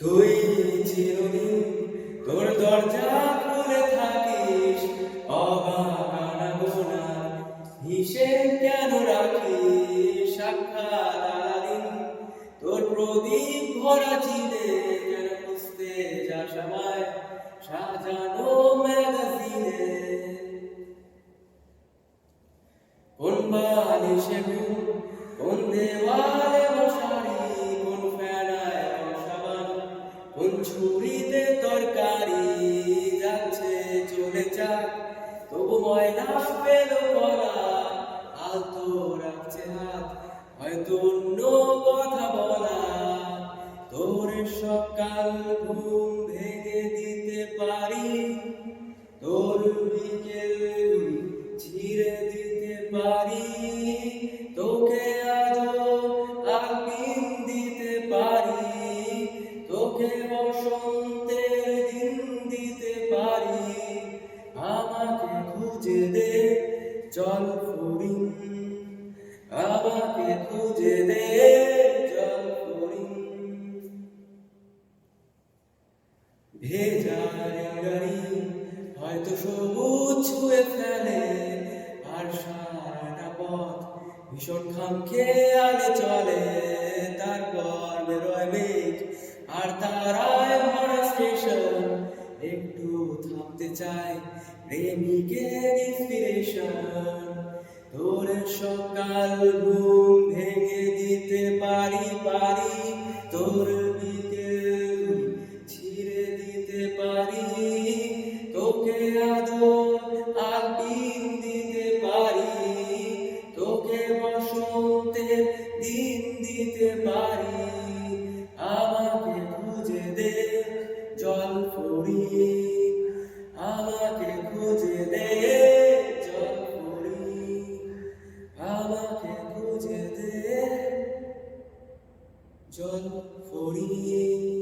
তুই চিরদিন তোর দরজা খুলে থাকিস, অবাক গোনা হিসেব কেন রাখিস? সাক্ষাৎ আলাদিন তোর প্রদীপ ভরা চিনে কেন খুঁজতে যাস আমায় সাজানো ম্যাগাজিনে? কোন বালিশে ঘুম, কোন দেওয়ালে মশারি, কোন ফেনায় কোন সাবান, কোন ছুরিতে তরকারি? যাচ্ছে চলে যাক তবু ময়লা পেল করা, আলতো রাখছে হাত হয়তো অন্য কথা বলা। তোর সকাল ঘুম ভেঙে দিতে পারি, তোর বিকেল ছিঁড়ে দিতে পারি, তোকে আজও আলপিন দিতে পারি, তোকে বসন্তের দিন দিতে পারি। আমাকে খুঁজে দে চল ফড়িং, আমাকে খুঁজে দে চল ফড়িং। ভেজা রেলগাড়ি হয়তো সবুজ ছুঁয়ে ফেলে, আর সারাটা পথ ভীষণ খামখেয়ালে চলে। তারপর বেরোয় মেঘ আর তারায় ভরা স্টেশন, একটু থামতে চায় প্রেমিকের ইন্সপিরেশন। তোর সকাল ঘুম ভেঙে দিতে পারি, তোর বিকেল ছিঁড়ে দিতে পারি, তোকে আদর আলপিন দিতে পারি, তোকে বসন্তের দিন দিতে পারি। আমাকে খুঁজে দে জল ফড়িং, আমাকে খুঁজে দে জল ফড়িং, আমাকে খুঁজে দে জল ফড়িং।